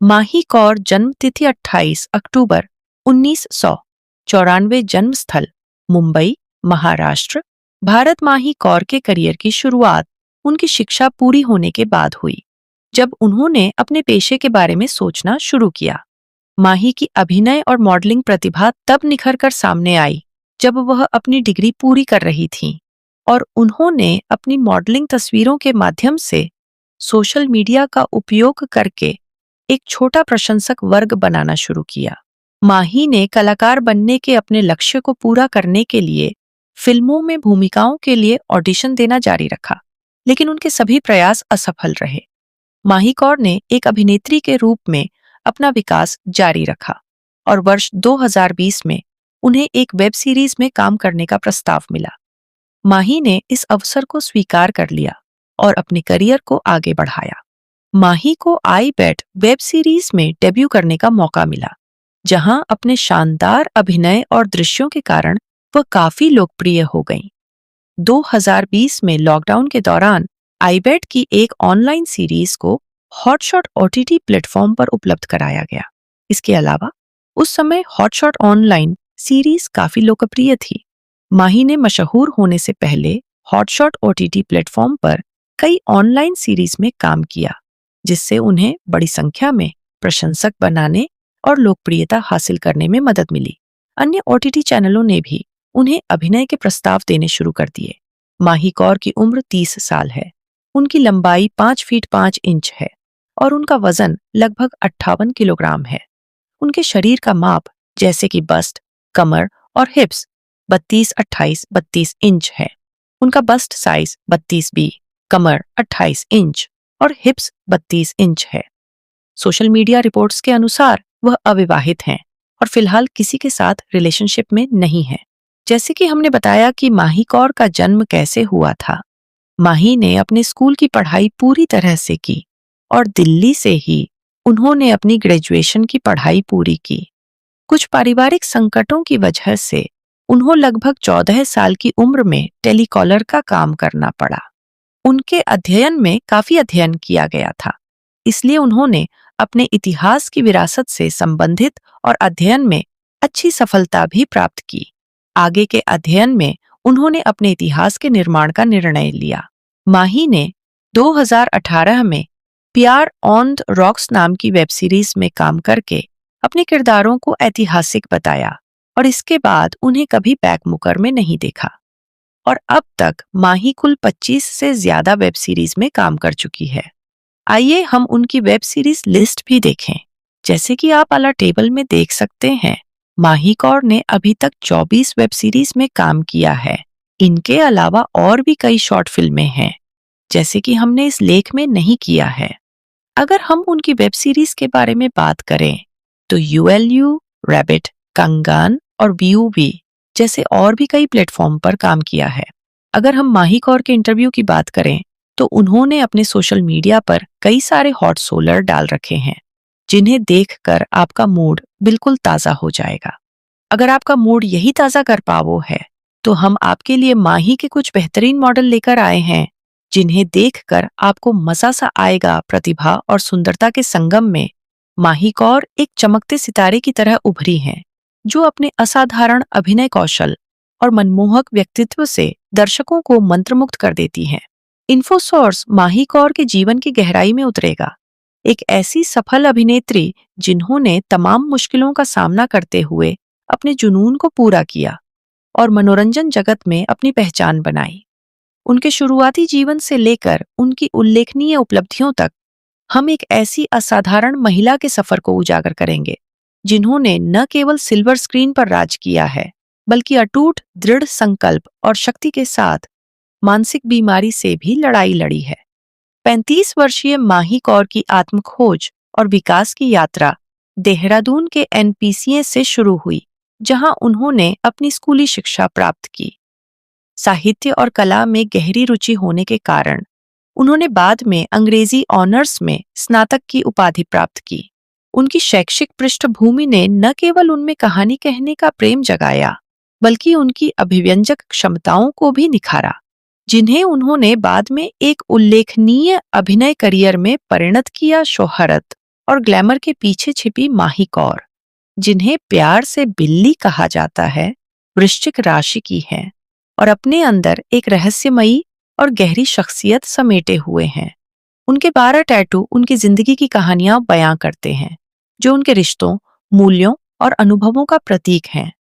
माही कौर जन्म तिथि 28 अक्टूबर 1994, जन्म स्थल मुंबई, महाराष्ट्र, भारत। माही कौर के करियर की शुरुआत उनकी शिक्षा पूरी होने के बाद हुई, जब उन्होंने अपने पेशे के बारे में सोचना शुरू किया। माही की अभिनय और मॉडलिंग प्रतिभा तब निखर कर सामने आई जब वह अपनी डिग्री पूरी कर रही थीं और उन्होंने अपनी मॉडलिंग तस्वीरों के माध्यम से सोशल मीडिया का उपयोग करके एक छोटा प्रशंसक वर्ग बनाना शुरू किया। माही ने कलाकार बनने के अपने लक्ष्य को पूरा करने के लिए फिल्मों में भूमिकाओं के लिए ऑडिशन देना जारी रखा, लेकिन उनके सभी प्रयास असफल रहे। माही कौर ने एक अभिनेत्री के रूप में अपना विकास जारी रखा और वर्ष 2020 में उन्हें एक वेब सीरीज में काम करने का प्रस्ताव मिला। माही ने इस अवसर को स्वीकार कर लिया और अपने करियर को आगे बढ़ाया। माही को आई बैट वेब सीरीज में डेब्यू करने का मौका मिला, जहां अपने शानदार अभिनय और दृश्यों के कारण वह काफी लोकप्रिय हो गईं। 2020 में लॉकडाउन के दौरान आई बैट की एक ऑनलाइन सीरीज को हॉटशॉट ओटीटी प्लेटफॉर्म पर उपलब्ध कराया गया। इसके अलावा उस समय हॉटशॉट ऑनलाइन सीरीज काफी लोकप्रिय थी। माही ने मशहूर होने से पहले हॉटशॉट ओटीटी प्लेटफॉर्म पर कई ऑनलाइन सीरीज में काम किया, जिससे उन्हें बड़ी संख्या में प्रशंसक बनाने और लोकप्रियता हासिल करने में मदद मिली। अन्य ओटीटी चैनलों ने भी उन्हें अभिनय के प्रस्ताव देने शुरू कर दिए। माही कौर की उम्र 30 साल है। उनकी लंबाई 5 फीट 5 इंच है और उनका वजन लगभग 58 किलोग्राम है। उनके शरीर का माप जैसे कि बस्ट, कमर और हिप्स 32, 28, 32 इंच है। उनका बस्ट साइज 32B, कमर 28 इंच और हिप्स 32 इंच है। सोशल मीडिया रिपोर्ट्स के अनुसार वह अविवाहित हैं और फिलहाल किसी के साथ रिलेशनशिप में नहीं है। जैसे कि हमने बताया कि माही कौर का जन्म कैसे हुआ था। माही ने अपने स्कूल की पढ़ाई पूरी तरह से की और दिल्ली से ही उन्होंने अपनी ग्रेजुएशन की पढ़ाई पूरी की। कुछ पारिवारिक संकटों की वजह से उन्हें लगभग 14 साल की उम्र में टेलीकॉलर का काम करना पड़ा। उनके अध्ययन में काफी अध्ययन किया गया था, इसलिए उन्होंने अपने इतिहास की विरासत से संबंधित और अध्ययन में अच्छी सफलता भी प्राप्त की। आगे के अध्ययन में उन्होंने अपने इतिहास के निर्माण का निर्णय लिया। माही ने 2018 में प्यार ऑन द रॉक्स नाम की वेब सीरीज में काम करके अपने किरदारों को ऐतिहासिक बताया और इसके बाद उन्हें कभी बैक मुकर में नहीं देखा। और अब तक माही कुल 25 से ज्यादा वेब सीरीज में काम कर चुकी है। आइए हम उनकी वेब सीरीज लिस्ट भी देखें। जैसे कि आप वाला टेबल में देख सकते हैं, माही कौर ने अभी तक 24 वेब सीरीज में काम किया है। इनके अलावा और भी कई शॉर्ट फिल्में हैं, जैसे कि हमने इस लेख में नहीं किया है। अगर हम उनकी वेब सीरीज के बारे में बात करें तो ULU, रैबिट, कंगान और VUV जैसे और भी कई प्लेटफॉर्म पर काम किया है। अगर हम माही कौर के इंटरव्यू की बात करें तो उन्होंने अपने सोशल मीडिया पर कई सारे हॉट सोलर डाल रखे हैं, जिन्हें देखकर आपका मूड बिल्कुल ताजा हो जाएगा। अगर आपका मूड यही ताजा कर पावो है तो हम आपके लिए माही के कुछ बेहतरीन मॉडल लेकर आए हैं, जिन्हें देखकर आपको मजा सा आएगा। प्रतिभा और सुंदरता के संगम में माही कौर एक चमकते सितारे की तरह उभरी हैं, जो अपने असाधारण अभिनय कौशल और मनमोहक व्यक्तित्व से दर्शकों को मंत्रमुग्ध कर देती हैं। इन्फोसोर्स माही कौर के जीवन की गहराई में उतरेगा। एक ऐसी सफल अभिनेत्री जिन्होंने तमाम मुश्किलों का सामना करते हुए अपने जुनून को पूरा किया और मनोरंजन जगत में अपनी पहचान बनाई। उनके शुरुआती जीवन से लेकर उनकी उल्लेखनीय उपलब्धियों तक हम एक ऐसी असाधारण महिला के सफर को उजागर करेंगे, जिन्होंने न केवल सिल्वर स्क्रीन पर राज किया है, बल्कि अटूट दृढ़ संकल्प और शक्ति के साथ मानसिक बीमारी से भी लड़ाई लड़ी है। 35 वर्षीय माही कौर की आत्मखोज और विकास की यात्रा देहरादून के NPCA से शुरू हुई, जहां उन्होंने अपनी स्कूली शिक्षा प्राप्त की। साहित्य और कला में गहरी रुचि होने के कारण उन्होंने बाद में अंग्रेजी ऑनर्स में स्नातक की उपाधि प्राप्त की। उनकी शैक्षिक पृष्ठभूमि ने न केवल उनमें कहानी कहने का प्रेम जगाया, बल्कि उनकी अभिव्यंजक क्षमताओं को भी निखारा, जिन्हें उन्होंने बाद में एक उल्लेखनीय अभिनय करियर में परिणत किया। शोहरत और ग्लैमर के पीछे छिपी माही कौर, जिन्हें प्यार से बिल्ली कहा जाता है, वृश्चिक राशि की हैं और अपने अंदर एक रहस्यमयी और गहरी शख्सियत समेटे हुए हैं। उनके 12 टैटू उनकी जिंदगी की कहानियां बयां करते हैं, जो उनके रिश्तों, मूल्यों और अनुभवों का प्रतीक हैं।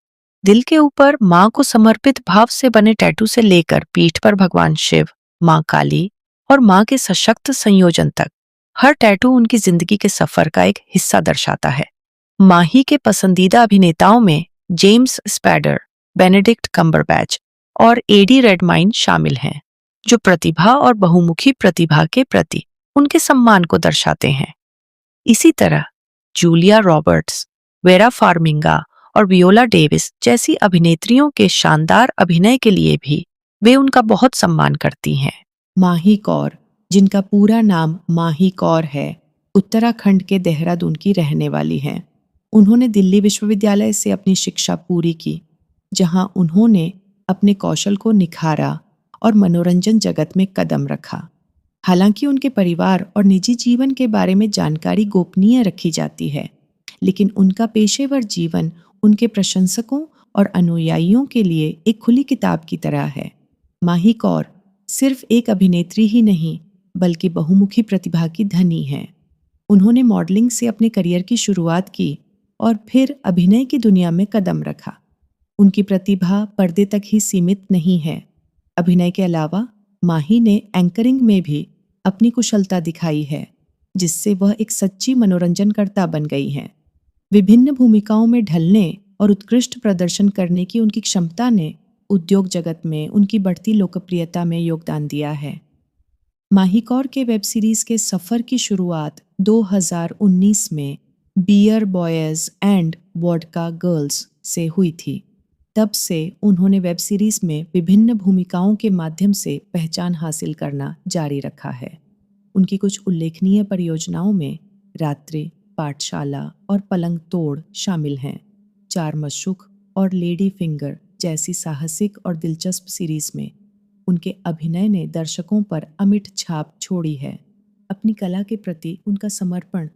दिल के ऊपर मां को समर्पित भाव से बने टैटू से लेकर पीठ पर भगवान शिव, मां काली और मां के सशक्त संयोजन तक, हर टैटू उनकी जिंदगी के सफर का एक हिस्सा दर्शाता है। माही के पसंदीदा अभिनेताओं में जेम्स स्पैडर, बेनेडिक्ट कम्बरबैच और एडी रेडमाइन शामिल हैं, जो प्रतिभा और बहुमुखी प्रतिभा के प्रति उनके सम्मान को दर्शाते हैं। इसी तरह जूलिया रॉबर्ट्स, वेरा फार्मिंगा और वियोला डेविस जैसी अभिनेत्रियों के शानदार अभिनय के लिए भी वे उनका बहुत सम्मान करती हैं। माही कौर, जिनका पूरा नाम माही कौर है, उत्तराखंड के देहरादून की रहने वाली हैं। उन्होंने दिल्ली विश्वविद्यालय से अपनी शिक्षा पूरी की, जहां उन्होंने अपने कौशल को निखारा और मनोरंजन जगत में कदम रखा। हालांकि उनके परिवार और निजी जीवन के बारे में जानकारी गोपनीय रखी जाती है, लेकिन उनका पेशेवर जीवन उनके प्रशंसकों और अनुयायियों के लिए एक खुली किताब की तरह है। माही कौर सिर्फ एक अभिनेत्री ही नहीं, बल्कि बहुमुखी प्रतिभा की धनी हैं। उन्होंने मॉडलिंग से अपने करियर की शुरुआत की और फिर अभिनय की दुनिया में कदम रखा। उनकी प्रतिभा पर्दे तक ही सीमित नहीं है। अभिनय के अलावा माही ने एंकरिंग में भी अपनी कुशलता दिखाई है, जिससे वह एक सच्ची मनोरंजनकर्ता बन गई हैं। विभिन्न भूमिकाओं में ढलने और उत्कृष्ट प्रदर्शन करने की उनकी क्षमता ने उद्योग जगत में उनकी बढ़ती लोकप्रियता में योगदान दिया है। माही कौर के वेब सीरीज के सफर की शुरुआत 2019 में beer boys and vodka girls से हुई थी। तब से उन्होंने वेब सीरीज में विभिन्न भूमिकाओं के माध्यम से पहचान हासिल करना जारी रखा है। उनकी कुछ उल्लेखनीय परियोजनाओं में रात्रि, पाठशाला और पलंग तोड़ शामिल हैं। चार मशूक और लेडी फिंगर जैसी साहसिक और दिलचस्प सीरीज में उनके अभिनय ने दर्शकों पर अमिट छाप छोड़ी है। अपनी कला के प्रति उनका समर्पण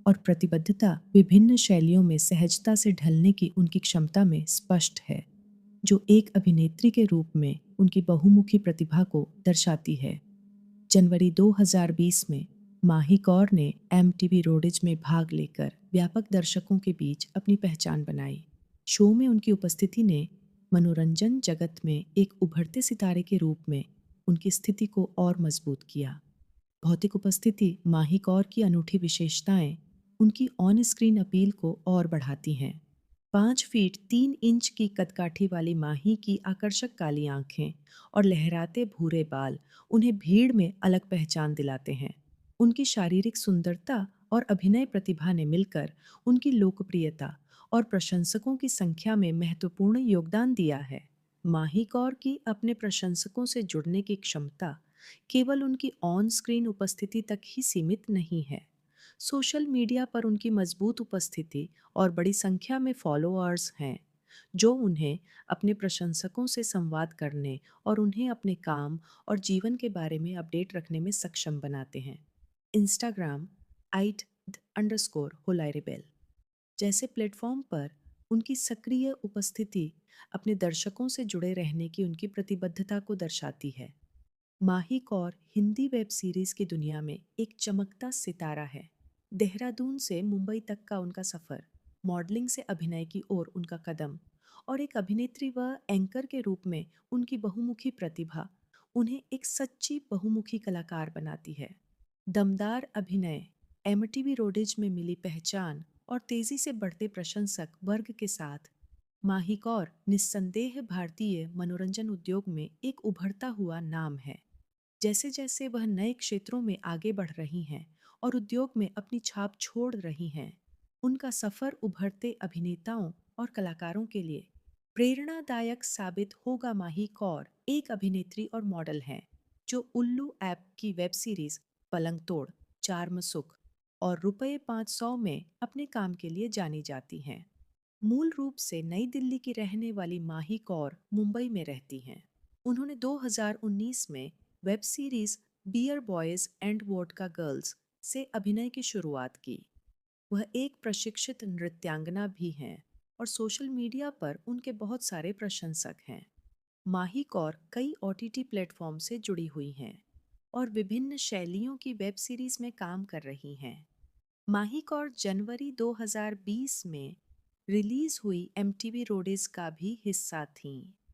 और प्रतिबद्धता विभिन्न शैलियों में सहजता से ढलने की उनकी क्षमता में स्पष्ट है, जो एक अभिनेत्री के रूप में उनकी बहुमुखी प्रतिभा को दर्शाती है। जनवरी 2020 में माही कौर ने MTV रोडिज में भाग लेकर व्यापक दर्शकों के बीच अपनी पहचान बनाई। शो में उनकी उपस्थिति ने मनोरंजन जगत में एक उभरते सितारे के रूप में उनकी स्थिति को और मजबूत किया। भौतिक उपस्थिति माही कौर की अनूठी विशेषताएं उनकी ऑन स्क्रीन अपील को और बढ़ाती हैं। 5 फीट 3 इंच की कदकाठी वाली माही की आकर्षक काली आंखें और लहराते भूरे बाल उन्हें भीड़ में अलग पहचान दिलाते हैं। उनकी शारीरिक सुंदरता और अभिनय प्रतिभा ने मिलकर उनकी लोकप्रियता और प्रशंसकों की संख्या में महत्वपूर्ण योगदान दिया है। माही कौर की अपने प्रशंसकों से जुड़ने की क्षमता केवल उनकी ऑन स्क्रीन उपस्थिति तक ही सीमित नहीं है। सोशल मीडिया पर उनकी मजबूत उपस्थिति और बड़ी संख्या में फॉलोअर्स हैं, जो उन्हें अपने प्रशंसकों से संवाद करने और उन्हें अपने काम और जीवन के बारे में अपडेट रखने में सक्षम बनाते हैं। इंस्टाग्राम @_होलाइरेबेल जैसे प्लेटफॉर्म पर उनकी सक्रिय उपस्थिति अपने दर्शकों से जुड़े रहने की उनकी प्रतिबद्धता को दर्शाती है। माही कौर हिंदी वेब सीरीज की दुनिया में एक चमकता सितारा है। देहरादून से मुंबई तक का उनका सफर, मॉडलिंग से अभिनय की ओर उनका कदम और एक अभिनेत्री व एंकर के रूप में उनकी बहुमुखी प्रतिभा उन्हें एक सच्ची बहुमुखी कलाकार बनाती है। दमदार अभिनय, MTV रोडिज में मिली पहचान और तेजी से बढ़ते प्रशंसक वर्ग के साथ माही कौर निस्संदेह भारतीय मनोरंजन उद्योग में एक उभरता हुआ नाम है। जैसे जैसे वह नए क्षेत्रों में आगे बढ़ रही हैं और उद्योग में अपनी छाप छोड़ रही हैं, उनका सफर उभरते अभिनेताओं और कलाकारों के लिए प्रेरणादायक साबित होगा। माही कौर एक अभिनेत्री और मॉडल हैं, जो उल्लू ऐप की वेब सीरीज पलंग तोड़, चार मसुक और ₹500 में अपने काम के लिए जानी जाती हैं। मूल रूप से नई दिल्ली की रहने वाली माही कौर मुंबई में रहती हैं। उन्होंने 2019 में web series beer boys and vodka girls से अभिनय की शुरुआत की। वह एक प्रशिक्षित नृत्यांगना भी हैं और सोशल मीडिया पर उनके बहुत सारे प्रशंसक हैं। माही कौर कई ओटीटी प्लेटफॉर्म से जुड़ी हुई हैं और विभिन्न शैलियों की वेब सीरीज में काम कर रही हैं। माही कौर जनवरी 2020 में रिलीज हुई एमटीवी रोडीज का भी हिस्सा थीं।